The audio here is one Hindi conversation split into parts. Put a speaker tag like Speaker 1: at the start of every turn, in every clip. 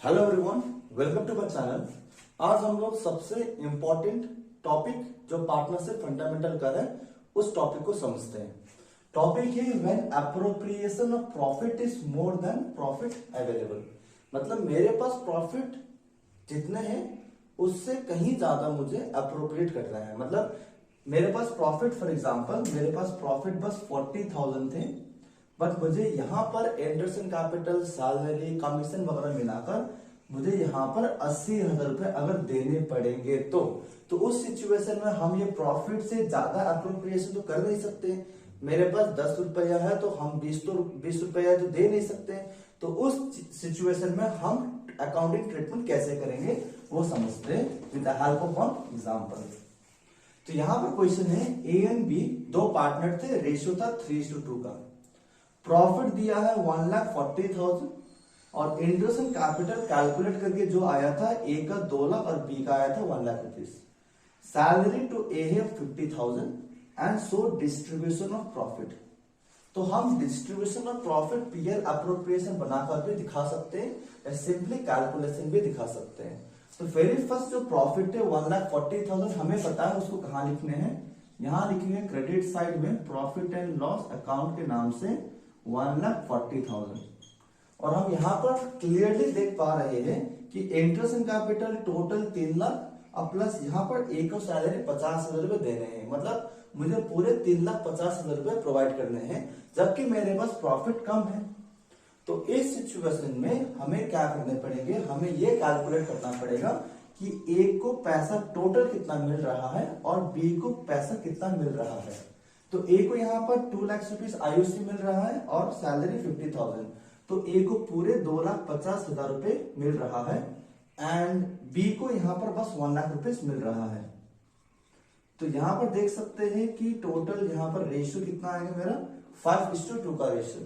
Speaker 1: Hello everyone, welcome to my channel. आज हम लोग सबसे इंपॉर्टेंट टॉपिक जो पार्टनरशिप फंडामेंटल का है उस टॉपिक को समझते हैं। टॉपिक है when appropriation of profit is more than profit available. मतलब मेरे पास प्रॉफिट जितने हैं उससे कहीं ज्यादा मुझे अप्रोप्रिएट करना है। मतलब मेरे पास प्रॉफिट, फॉर एग्जांपल मेरे पास प्रॉफिट बस 40,000 थे, बट मुझे यहाँ पर एंडरसन कैपिटल, सैलरी, कमीशन वगैरह मिलाकर मुझे यहाँ पर 80,000 रुपए अगर देने पड़ेंगे तो उस सिचुएशन में हम ये प्रॉफिट से ज्यादा अप्रोप्रिएशन तो कर नहीं सकते। मेरे पास 10 रुपया है तो हम 20 रुपया तो दे नहीं सकते। तो उस सिचुएशन में हम अकाउंटिंग ट्रीटमेंट कैसे करेंगे वो समझते हैं with the help of one example. तो यहाँ पर क्वेश्चन है, ए एंड बी दो पार्टनर थे, रेशियो था 3:2 का। प्रॉफिट दिया है 1,40,000 और इंटरेस्ट एंड कैपिटल कैलकुलेट करके जो आया था, ए का 2 लाख और बी का आया था 1 लाख रुपीज। सैलरी टू ए है 50,000 and so distribution of profit. तो हम distribution of profit PL appropriation बनाकर भी दिखा सकते हैं या सिंपली कैलकुलेशन भी दिखा सकते हैं। तो वेरी फर्स्ट जो प्रॉफिट है 1,40,000 हमें पता है उसको कहाँ लिखने हैं। यहां लिखेंगे क्रेडिट साइड में प्रॉफिट एंड लॉस अकाउंट के नाम से 1,40,000। और हम यहाँ पर क्लियरली देख पा रहे हैं कि interest and capital total 3 lakh और प्लस यहाँ पर एक और सैलरी 50,000 रुपए देने हैं। मतलब मुझे पूरे 3,50,000 रुपए प्रोवाइड करने हैं, जबकि मेरे पास प्रॉफिट कम है। तो इस सिचुएशन में हमें क्या करने पड़ेंगे, हमें ये कैलकुलेट करना पड़ेगा कि ए को पैसा टोटल कितना मिल रहा है और बी को पैसा कितना मिल रहा है। तो ए को यहाँ पर 2 लाख रुपीज आईओसी मिल रहा है और सैलरी 50,000। तो ए को पूरे 2,50,000 रुपए मिल रहा है एंड बी को यहाँ पर बस 1 लाख रुपीज मिल रहा है। तो यहाँ पर देख सकते हैं कि टोटल यहाँ पर रेशियो कितना आएगा मेरा 5:2 का रेशियो।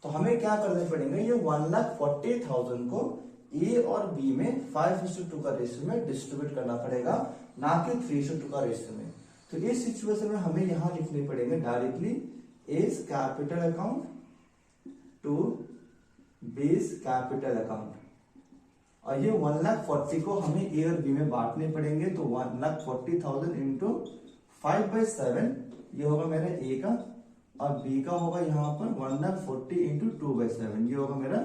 Speaker 1: तो हमें क्या करने पड़ेंगे, ये 1,40,000 को ए और बी में 5:2 का रेशियो में डिस्ट्रीब्यूट करना पड़ेगा, ना कि 3:2 का रेशियो में। तो इस सिचुएशन में हमें यहां लिखने पड़ेंगे directly as capital account to B's capital account. और ये 1,40,000 को हमें ए और बी में बांटने पड़ेंगे। तो 1,40,000 इंटू 5/7 ये होगा मेरा ए का और बी का होगा यहाँ पर 1,40,000 इंटू 2/7 ये होगा मेरा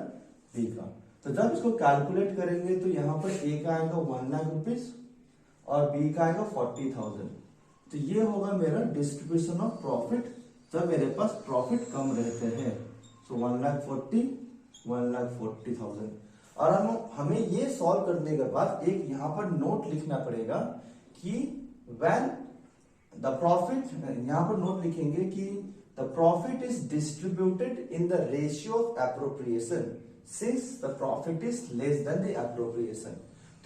Speaker 1: बी का। तो जब इसको कैलकुलेट करेंगे तो यहाँ पर ए का आएगा 1 लाख रुपीज और बी का आएगा 40,000। तो ये होगा मेरा डिस्ट्रीब्यूशन ऑफ प्रॉफिट जब मेरे पास प्रॉफिट कम रहते हैं। सो 1,40,000। और हमें ये सॉल्व करने के बाद एक यहाँ पर नोट लिखना पड़ेगा कि व्हेन द प्रॉफिट, यहाँ पर नोट लिखेंगे कि the profit is distributed in the ratio of appropriation since the profit is less than the appropriation.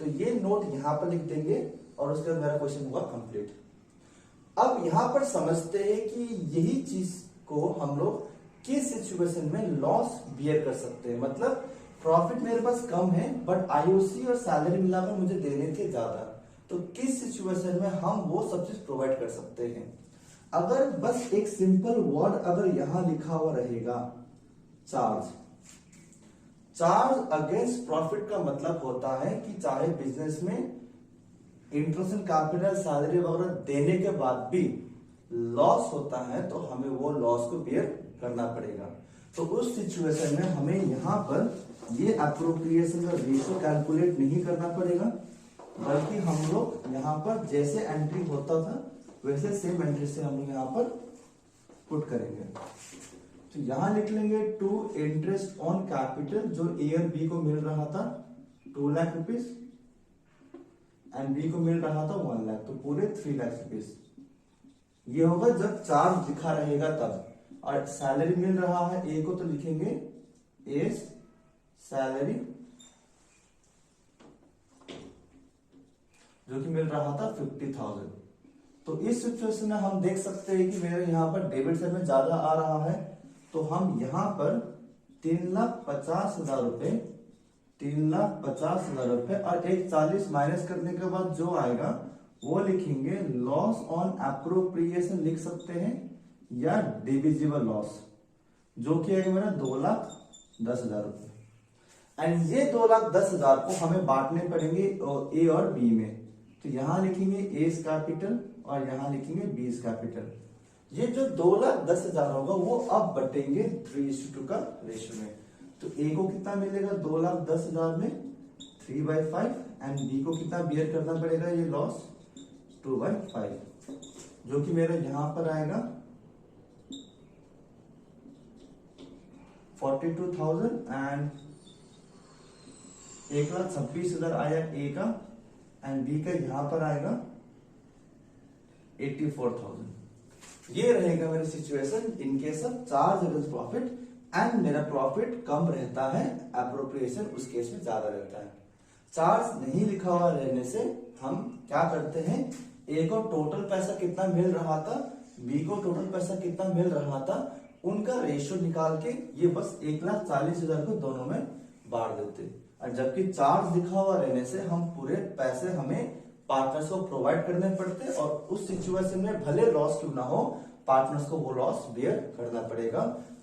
Speaker 1: तो ये नोट यहाँ पर लिख देंगे और उसके बाद मेरा क्वेश्चन होगा कंप्लीट। अब यहां पर समझते हैं कि यही चीज को हम लोग किस सिचुएशन में लॉस बियर कर सकते हैं। मतलब प्रॉफिट मेरे पास कम है बट आईओसी और सैलरी मिलाकर मुझे देने थे ज्यादा, तो किस सिचुएशन में हम वो सब चीज प्रोवाइड कर सकते हैं। अगर बस एक सिंपल वर्ड अगर यहां लिखा हुआ रहेगा चार्ज अगेंस्ट प्रॉफिट का मतलब होता है कि चाहे बिजनेस में इंटरेस्ट एंड कैपिटल, सैलरी वगैरह देने के बाद भी लॉस होता है तो हमें वो लॉस को बेयर करना पड़ेगा। तो उस सिचुएशन में हमें यहाँ पर ये अप्रोप्रिएशन का रेशियो कैलकुलेट नहीं करना पड़ेगा, बल्कि हम लोग यहाँ पर जैसे एंट्री होता था वैसे सेम एंट्री से हम लोग यहाँ पर पुट करेंगे। तो यहां लिख लेंगे टू इंटरेस्ट ऑन कैपिटल जो ए और बी को मिल रहा था 2 लाख रुपीज एंड बी को मिल रहा था 1 लाख, तो पूरे 3 लाख रुपीज। ये होगा जब चार्ज दिखा रहेगा तब। और सैलरी मिल रहा है ए को तो लिखेंगे एज सैलरी जो कि मिल रहा था 50,000। तो इस सिचुएशन में हम देख सकते हैं कि मेरे यहाँ पर डेबिट साइड में ज्यादा आ रहा है, तो हम यहाँ पर 3,50,000 रुपए 3,50,000 रुपए और 1,40 माइनस करने के बाद जो आएगा वो लिखेंगे लॉस ऑन एप्रोप्रिएशन लिख सकते हैं या डिविजिबल लॉस, जो कि आएगा मेरा 2,10,000 रुपए। एंड ये 2,10,000 को हमें बांटने पड़ेंगे ए और बी में। तो यहां लिखेंगे ए कैपिटल और यहां लिखेंगे बी कैपिटल। ये जो 2,10,000 होगा वो अब बटेंगे 3:2 का रेशियो में। तो ए को कितना मिलेगा 2,10,000 में 3/5 एंड बी को कितना बियर करना पड़ेगा ये लॉस 2/5, जो कि मेरा यहां पर आएगा 42,000 एंड 1,26,000 आया ए का एंड बी का यहां पर आएगा 84,000। ये रहेगा मेरी situation in case of charge against profit and मेरा प्रॉफिट कम रहता है, एप्रोप्रिएशन उस केस में ज्यादा रहता है। चार्ज नहीं लिखा हुआ रहने से हम क्या करते हैं, ए को टोटल पैसा कितना मिल रहा था, बी को टोटल पैसा कितना मिल रहा था, उनका रेशियो निकाल के ये बस 1,40,000 को दोनों में बांट देते। और जबकि चार्ज लिखा हुआ रहने से हम पूरे पैसे हमें पार्टनर्स को प्रोवाइड करने पड़ते और उस सिचुएशन में भले लॉस क्यों ना हो पार्टनर्स को वो लॉस बियर करना पड़ेगा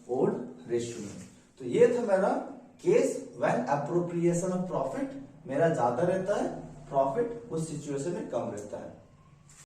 Speaker 1: ओल्ड रेशियो में। तो ये था मेरा case when appropriation of profit मेरा ज्यादा रहता है, प्रॉफिट उस सिचुएशन में कम रहता है।